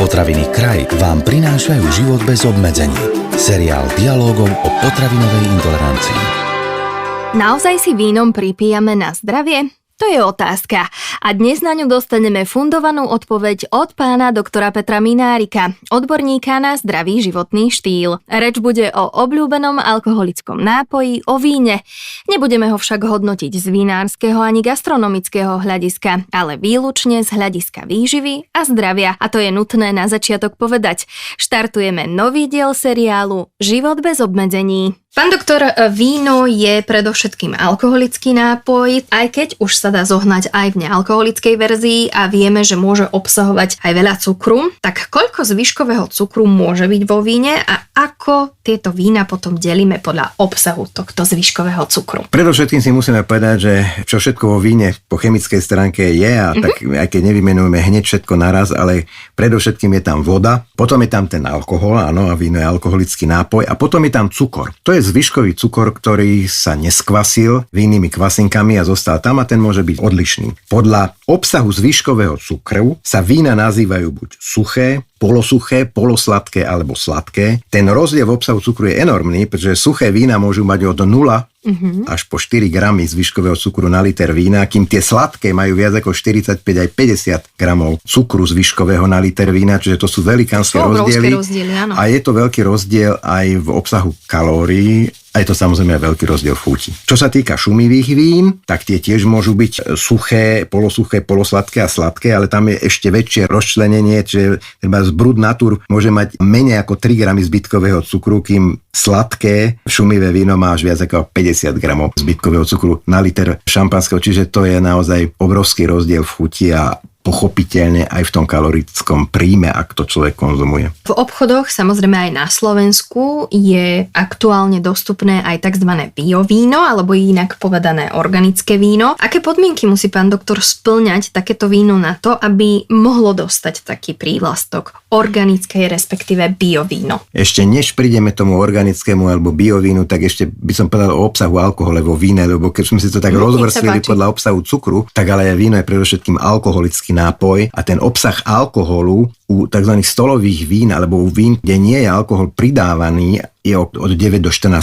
Potraviny Kraj vám prinášajú život bez obmedzení. Seriál dialógov o potravinovej intolerancii. Naozaj si vínom pripíjame na zdravie? To je otázka. A dnes na ňu dostaneme fundovanú odpoveď od pána doktora Petra Minárika, odborníka na zdravý životný štýl. Reč bude o obľúbenom alkoholickom nápoji, o víne. Nebudeme ho však hodnotiť z vinárskeho ani gastronomického hľadiska, ale výlučne z hľadiska výživy a zdravia. A to je nutné na začiatok povedať. Štartujeme nový diel seriálu Život bez obmedzení. Pán doktor, víno je predovšetkým alkoholický nápoj, aj keď už sa dá zohnať aj v nealkoholickej verzii a vieme, že môže obsahovať aj veľa cukru. Tak koľko zvyškového cukru môže byť vo víne a ako tieto vína potom delíme podľa obsahu tohto zvyškového cukru? Predovšetkým si musíme povedať, že čo všetko vo víne po chemickej stránke je a tak aj keď nevymenujeme hneď všetko naraz, ale predovšetkým je tam voda, potom je tam ten alkohol, áno, a víno je alkoholický nápoj a potom je tam cukor. To je zvyškový cukor, ktorý sa neskvasil vinnými kvasinkami a zostal tam a ten môže byť odlišný. Podľa obsahu zvyškového cukru sa vína nazývajú buď suché, polosuché, polosladké alebo sladké. Ten rozdiel v obsahu cukru je enormný, pretože suché vína môžu mať od 0 až po 4 gramy zvyškového cukru na liter vína, kým tie sladké majú viac ako 45 aj 50 gramov cukru zvyškového na liter vína, čiže to sú velikánske rozdiely. A je to veľký rozdiel aj v obsahu kalórií. A je to samozrejme aj veľký rozdiel v chuti. Čo sa týka šumivých vín, tak tie tiež môžu byť suché, polosladké a sladké, ale tam je ešte väčšie rozčlenenie, čiže treba z Brut Natur môže mať menej ako 3 gramy zbytkového cukru, kým sladké šumivé víno má až viac ako 50 gramov zbytkového cukru na liter šampanského, čiže to je naozaj obrovský rozdiel v chuti a pochopiteľne aj v tom kalorickom príjme, ak to človek konzumuje. V obchodoch, samozrejme aj na Slovensku, je aktuálne dostupné aj tzv. Biovíno, alebo inak povedané organické víno. Aké podmienky musí pán doktor spĺňať takéto víno na to, aby mohlo dostať taký prívlastok organické, respektíve biovíno? Ešte než prídeme tomu organickému alebo biovínu, tak ešte by som povedal o obsahu alkoholu vo víne, lebo keď sme si to tak rozvrstvili podľa obsahu cukru, tak ale aj víno je predovšetkým alkoholický nápoj a ten obsah alkoholu u tzv. Stolových vín alebo u vín, kde nie je alkohol pridávaný, je od 9 do 14%,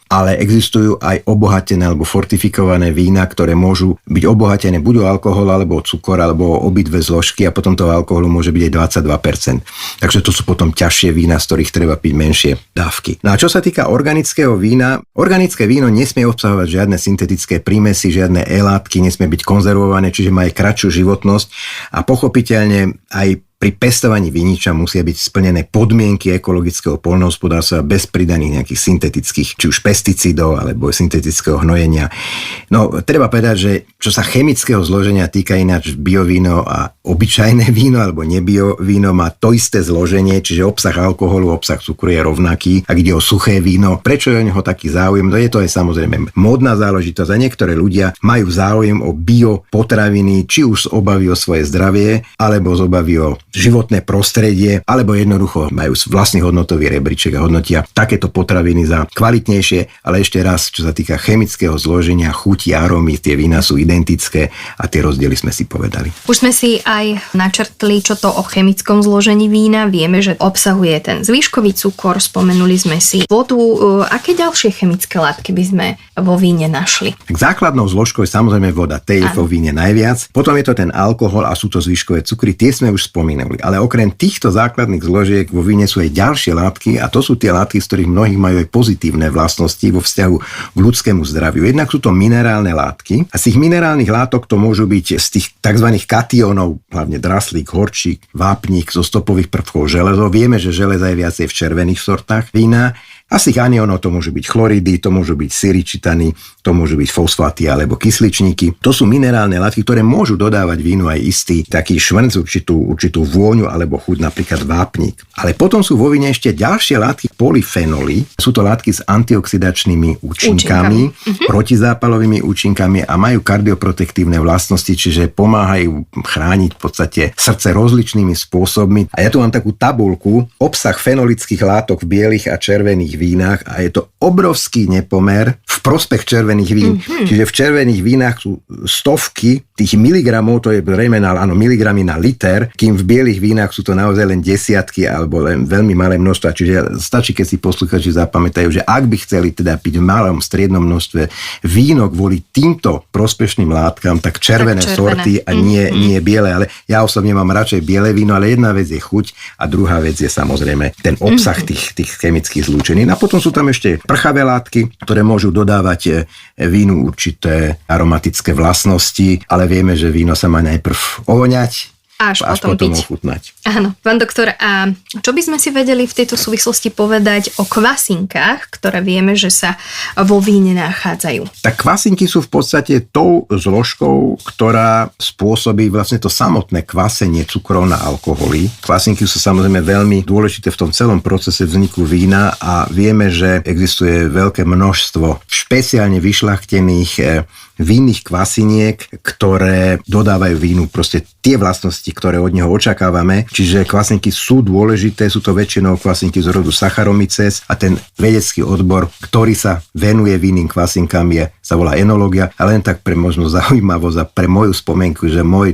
ale existujú aj obohatené alebo fortifikované vína, ktoré môžu byť obohatené buď o alkohol alebo o cukor alebo o obidve zložky a potom toho alkoholu môže byť aj 22%. Takže to sú potom ťažšie vína, z ktorých treba piť menšie dávky. No a čo sa týka organického vína, organické víno nesmie obsahovať žiadne syntetické prímesy, žiadne látky, nesmie byť konzervované, čiže má aj kratšiu životnosť a pochopiteľne aj pri pestovaní viniča musia byť splnené podmienky ekologického poľnohospodárstva bez pridaných nejakých syntetických, či už pesticídov alebo syntetického hnojenia. No, treba povedať, že čo sa chemického zloženia týka, ináč biovíno a obyčajné víno alebo nebiovíno má to isté zloženie, čiže obsah alkoholu, obsah cukru je rovnaký. Ak ide o suché víno, prečo je o neho taký záujem? No je to aj samozrejme módna záležitosť a niektoré ľudia majú záujem o biopotraviny, či už z obavy o svoje zdravie, alebo z obavy o životné prostredie, alebo jednoducho majú vlastný hodnotový rebríček a hodnotia takéto potraviny za kvalitnejšie, ale ešte raz, čo sa týka chemického zloženia, chuti, arómy, tie vína sú identické a tie rozdiely sme si povedali. Už sme si aj načrtli, čo to o chemickom zložení vína. Vieme, že obsahuje ten zvyškový cukor, spomenuli sme si vodu. Aké ďalšie chemické látky by sme vo víne našli? Základnou zložkou je samozrejme voda, tej je vo víne najviac. Potom je to ten alkohol a sú to zvyškové cukry, tie sme už spomínali. Ale okrem týchto základných zložiek vo víne sú aj ďalšie látky a to sú tie látky, z ktorých mnohých majú aj pozitívne vlastnosti vo vzťahu k ľudskému zdraviu. Jednak sú to minerálne látky a z tých minerálnych látok to môžu byť z tých tzv. Kationov, hlavne draslík, horčík, vápnik, zo stopových prvkov železo. Vieme, že železa je viacej v červených sortách vína. A z tých aniónov to môžu byť chloridy, to môžu byť siričitany, to môžu byť fosfáty alebo kysličníky. To sú minerálne látky, ktoré môžu dodávať vínu aj istý taký švrnc, určitú vôňu alebo chuť, napríklad vápnik. Ale potom sú vo víne ešte ďalšie látky, polyfenoly. Sú to látky s antioxidačnými účinkami, protizápalovými účinkami a majú kardioprotektívne vlastnosti, čiže pomáhajú chrániť v podstate srdce rozličnými spôsobmi. A ja tu mám takú tabuľku, obsah fenolických látok v bielých a červených vínach a je to obrovský nepomer v prospech červených vín. Čiže v červených vínach sú stovky tých miligramov, to je zrejme miligramy na liter, kým v bielých vínach sú to naozaj len desiatky alebo len veľmi malé množstva. Čiže stačí, keď si poslucháči zapamätajú, že ak by chceli teda piť v malom striednom množstve víno kvôli týmto prospešným látkam, tak červené sorty a nie biele. Ale ja osobne mám radšej biele víno, ale jedna vec je chuť a druhá vec je samozrejme ten obsah tých chemických zlúčenín. A potom sú tam ešte prchavé látky, ktoré môžu dodávať vínu určité aromatické vlastnosti, ale vieme, že víno sa má najprv ovoňať, až potom ochutnať. Áno. Pán doktor, a čo by sme si vedeli v tejto súvislosti povedať o kvasinkách, ktoré vieme, že sa vo víne nachádzajú? Tak kvasinky sú v podstate tou zložkou, ktorá spôsobí vlastne to samotné kvasenie cukrov na alkoholy. Kvasinky sú samozrejme veľmi dôležité v tom celom procese vzniku vína a vieme, že existuje veľké množstvo špeciálne vyšľachtených vínnych kvasiniek, ktoré dodávajú vínu proste tie vlastnosti, ktoré od neho očakávame. Čiže kvasinky sú dôležité, sú to väčšinou kvasinky z rodu Saccharomyces a ten vedecký odbor, ktorý sa venuje vinným kvasinkám, sa volá enológia. A len tak pre možno zaujímavosť a pre moju spomienku, že môj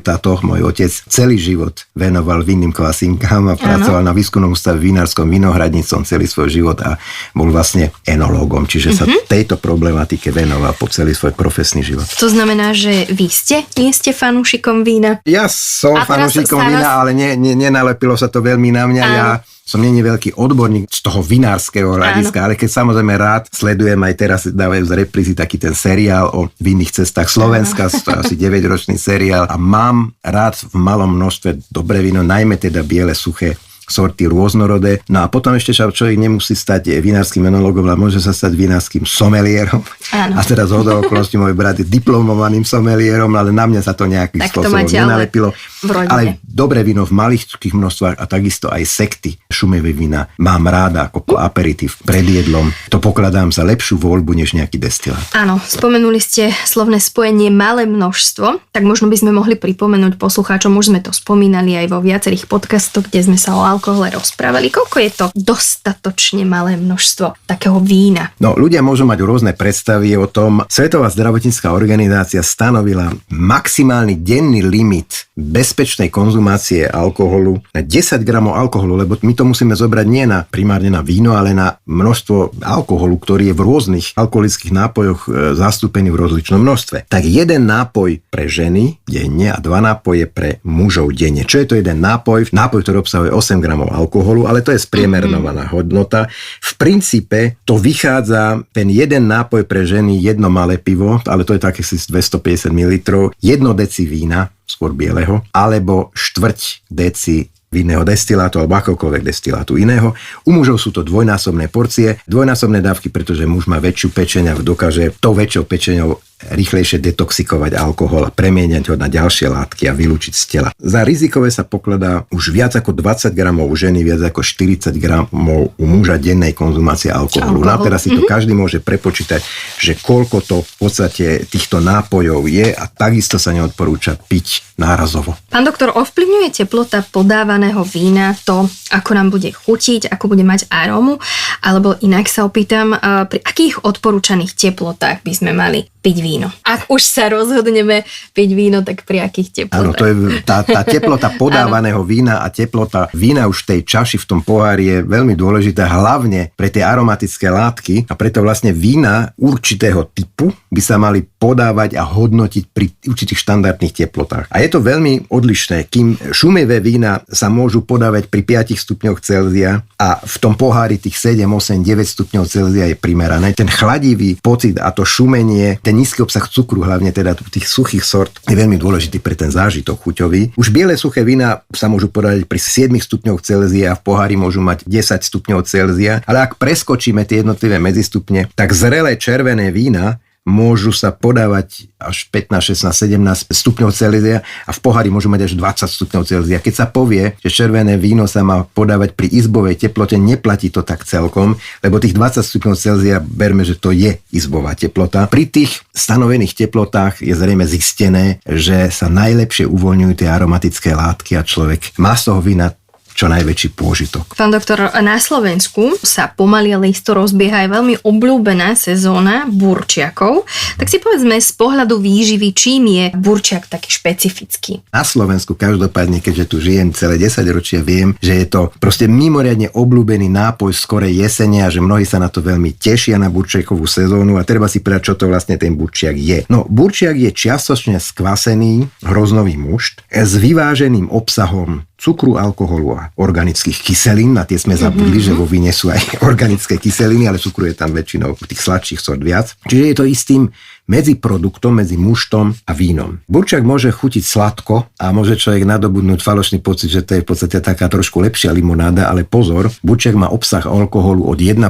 otec celý život venoval vinným kvasinkám a pracoval na výskumnom ústave vinárskom Vinohradnícom celý svoj život a bol vlastne enológom. Čiže sa tejto problematike venoval po celý svoj profesný život. To znamená, že vy nie ste fanúšikom vína? Ja som fanúšikom vína, ale nenalepilo sa to veľmi na mňa. Ja som nie veľký odborník z toho vinárskeho hľadiska, ale keď samozrejme rád sledujem, aj teraz dávajú z reprízy taký ten seriál o vinných cestách Slovenska, to je asi 9-ročný seriál a mám rád v malom množstve dobré víno, najmä teda biele, suché sorty rôznorodé. No a potom ešte človek nemusí stať vinárskym enologom, ale môže sa stať vinárskym somelierom. Áno. A teraz zhodou okolností môj brat je diplomovaným somelierom, ale na mňa sa to nejakým spôsobom nenalepilo. Ale dobré víno v malých množstvách a takisto aj sekty šumivé vína mám ráda ako aperitív pred jedlom. To pokladám za lepšiu voľbu než nejaký destilát. Áno, spomenuli ste slovné spojenie malé množstvo, tak možno by sme mohli pripomenúť poslucháčom, už sme to spomínali aj vo viacerých podcastoch, kde sme sa o alkohole rozprávali. Koľko je to dostatočne malé množstvo takého vína? No, ľudia môžu mať rôzne predstavy o tom. Svetová zdravotnícka organizácia stanovila maximálny denný limit bezpečnej konzumácie alkoholu na 10 gramov alkoholu, lebo my to musíme zobrať nie primárne na víno, ale na množstvo alkoholu, ktorý je v rôznych alkoholických nápojoch zastúpený v rozličnom množstve. Tak jeden nápoj pre ženy denne a 2 nápoje pre mužov denne. Čo je to jeden nápoj? Nápoj, ktorý obsahuje 8 gramov alkoholu, ale to je spriemerovaná hodnota. V princípe to vychádza ten jeden nápoj pre ženy, jedno malé pivo, ale to je také si 250 ml, 1 deci vína, skôr bieleho, alebo 1/4 deci vinného destilátu alebo akokoľvek destilátu iného. U mužov sú to dvojnásobné porcie, dvojnásobné dávky, pretože muž má väčšiu pečeň a dokáže tou väčšou pečeňou rýchlejšie detoxikovať alkohol a premieňať ho na ďalšie látky a vylúčiť z tela. Za rizikové sa pokladá už viac ako 20 gramov u ženy, viac ako 40 gramov u muža dennej konzumácie alkoholu. No a teraz si to každý môže prepočítať, že koľko to v podstate týchto nápojov je a takisto sa neodporúča piť nárazovo. Pán doktor, ovplyvňuje teplota podávaného vína to, ako nám bude chutiť, ako bude mať arómu? Alebo inak sa opýtam, pri akých odporúčaných teplotách by sme mali piť víno? Ak už sa rozhodneme piť víno, tak pri akých teplotách? Áno, to je tá teplota podávaného vína a teplota vína už v tej čaši, v tom pohári je veľmi dôležitá, hlavne pre tie aromatické látky a preto vlastne vína určitého typu by sa mali podávať a hodnotiť pri určitých štandardných teplotách. A je to veľmi odlišné, kým šumivé vína sa môžu podávať pri 5 stupňoch Celzia a v tom pohári tých 7, 8, 9 stupňov Celzia je primerané. Ten chladivý pocit a to šumenie, ten nízky obsah cukru, hlavne teda tých suchých sort, je veľmi dôležitý pre ten zážitok chuťový. Už biele suché vína sa môžu podávať pri 7 stupňoch Celzia a v pohári môžu mať 10 stupňov Celzia, ale ak preskočíme tie jednotlivé medzistupne, tak zrelé červené vína môžu sa podávať až 15, 16, 17 stupňov Celzia a v pohári môžu mať až 20 stupňov Celzia. Keď sa povie, že červené víno sa má podávať pri izbovej teplote, neplatí to tak celkom, lebo tých 20 stupňov Celzia berme, že to je izbová teplota. Pri tých stanovených teplotách je zrejme zistené, že sa najlepšie uvoľňujú tie aromatické látky a človek má z toho vína čo najväčší pôžitok. Pán doktor, na Slovensku sa pomaly ale isto rozbieha aj veľmi obľúbená sezóna burčiakov. Tak si povedzme z pohľadu výživy, čím je burčiak taký špecifický? Na Slovensku každopádne, keďže tu žijem celé 10 ročia, viem, že je to proste mimoriadne obľúbený nápoj skorej jesene a že mnohí sa na to veľmi tešia na burčiakovú sezónu a treba si povedať, čo to vlastne ten burčiak je. No, burčiak je čiastočne skvasený hroznový mušt s vyváženým obsahom cukru, alkoholu a organických kyselín. Na tie sme zabudli, že vo víne sú aj organické kyseliny, ale cukru je tam väčšinou tých sladších sort viac. Čiže je to istým medziproduktom, medzi muštom a vínom. Burčiak môže chutiť sladko a môže človek nadobudnúť falošný pocit, že to je v podstate taká trošku lepšia limonáda, ale pozor, burčiak má obsah alkoholu od 1%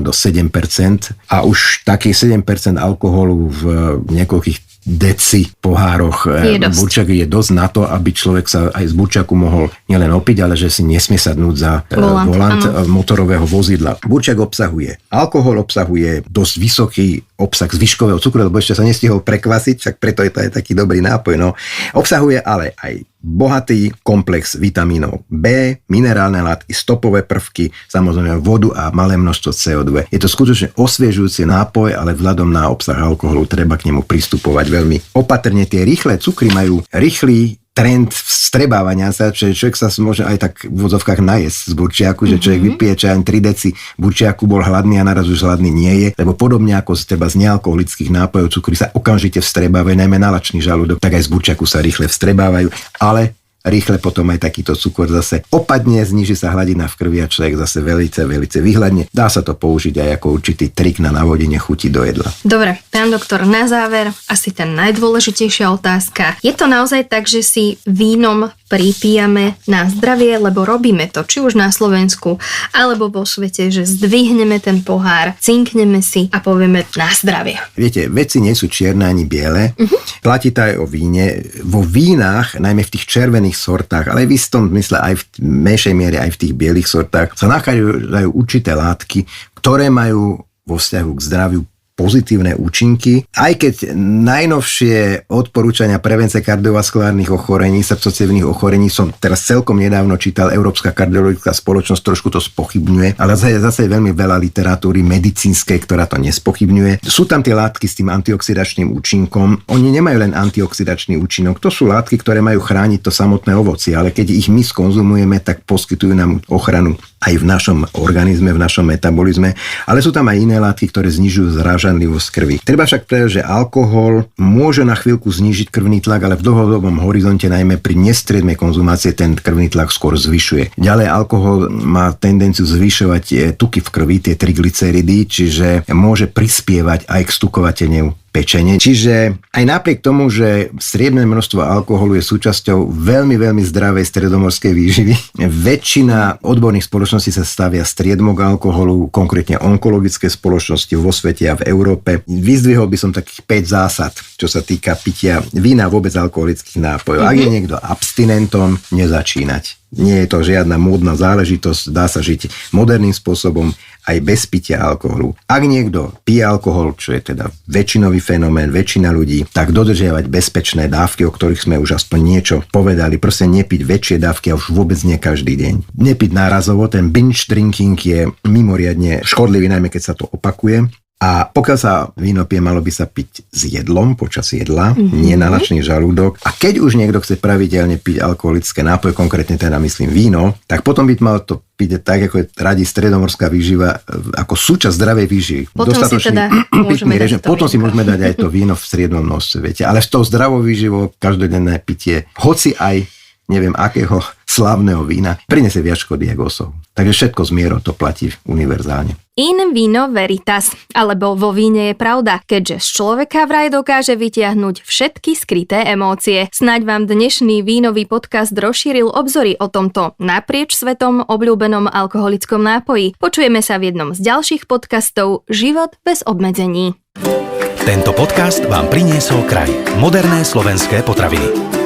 do 7% a už takých 7% alkoholu v niekoľkých deci pohároch burčiak je dosť na to, aby človek sa aj z burčiaku mohol nielen opiť, ale že si nesmie sadnúť za volant motorového vozidla. Burčiak obsahuje alkohol, obsahuje dosť vysoký obsah zvyškového cukru, lebo ešte sa nestihol prekvasiť, však preto je to aj taký dobrý nápoj. No. Obsahuje ale aj bohatý komplex vitamínov B, minerálne látky, stopové prvky, samozrejme vodu a malé množstvo CO2. Je to skutočne osviežujúci nápoj, ale vzhľadom na obsah alkoholu treba k nemu pristupovať veľmi opatrne. Tie rýchle cukry majú rýchly trend vstrebávania sa, že človek sa môže aj tak v vodzovkách najesť z burčiaku, že človek vypije čajem 3 deci burčiaku, bol hladný a naraz už hladný nie je, lebo podobne ako z nealkoholických nápojov cukry sa okamžite vstrebávajú, najmä na lačný žalúdok, tak aj z burčiaku sa rýchle vstrebávajú, ale rýchle potom aj takýto cukor zase opadne, zníži sa hladina v krvi a človek zase veľmi vyhladne. Dá sa to použiť aj ako určitý trik na navodenie chuti do jedla. Dobre, pán doktor, na záver asi tá najdôležitejšia otázka. Je to naozaj tak, že si vínom pripíjame na zdravie, lebo robíme to, či už na Slovensku, alebo vo svete, že zdvihneme ten pohár, cinkneme si a povieme na zdravie. Viete, veci nie sú čierne ani biele. Platí to aj o víne. Vo vínach, najmä v tých červených sortách, ale v istom zmysle aj v menšej miere aj v tých bielých sortách, sa nachádzajú určité látky, ktoré majú vo vzťahu k zdraviu pozitívne účinky. Aj keď najnovšie odporúčania prevence kardiovaskulárnych ochorení, srdcovcievnych ochorení som teraz celkom nedávno čítal, Európska kardiologická spoločnosť trošku to spochybňuje, ale zase je veľmi veľa literatúry medicínskej, ktorá to nespochybňuje. Sú tam tie látky s tým antioxidačným účinkom. Oni nemajú len antioxidačný účinok, to sú látky, ktoré majú chrániť to samotné ovocie, ale keď ich my skonzumujeme, tak poskytujú nám ochranu aj v našom organizme, v našom metabolizme, ale sú tam aj iné látky, ktoré znižujú zrážanlivosť krvi. Treba však povedať, že alkohol môže na chvíľku znížiť krvný tlak, ale v dlhodobom horizonte, najmä pri nestriedmej konzumácie, ten krvný tlak skôr zvyšuje. Ďalej alkohol má tendenciu zvyšovať tuky v krvi, tie triglyceridy, čiže môže prispievať aj k stukovateľneniu pečene. Čiže aj napriek tomu, že striedme množstvo alkoholu je súčasťou veľmi zdravej stredomorskej výživy, väčšina odborných spoločností sa stavia striedmok alkoholu, konkrétne onkologické spoločnosti vo svete a v Európe. Vyzdvihol by som takých 5 zásad, čo sa týka pitia vína, vôbec alkoholických nápojov. Ak je niekto abstinentom, nezačínať. Nie je to žiadna módna záležitosť, dá sa žiť moderným spôsobom aj bez pitia alkoholu. Ak niekto pije alkohol, čo je teda väčšinový fenomén, väčšina ľudí, tak dodržiavať bezpečné dávky, o ktorých sme už aspoň niečo povedali. Proste nepiť väčšie dávky a už vôbec nie každý deň. Nepiť nárazovo, ten binge drinking je mimoriadne škodlivý, najmä keď sa to opakuje. A pokiaľ sa víno pije, malo by sa piť s jedlom, počas jedla, nie na lačný žalúdok. A keď už niekto chce pravidelne piť alkoholické nápoje, konkrétne teda myslím víno, tak potom by mal to piť tak, ako je radí stredomorská výživa, ako súčasť zdravej výživy. Potom si môžeme dať aj to víno v striednom množstve, viete. Ale s tou zdravou výživou každodenné pitie, hoci aj neviem akého slávneho vína, prinesie viac škody ako osoh. Takže všetko z mierou to platí univerzálne. In vino veritas, alebo vo víne je pravda, keďže z človeka vraj dokáže vytiahnuť všetky skryté emócie. Snaď vám dnešný vínový podcast rozšíril obzory o tomto naprieč svetom obľúbenom alkoholickom nápoji. Počujeme sa v jednom z ďalších podcastov Život bez obmedzení. Tento podcast vám priniesol Kraj. Moderné slovenské potraviny.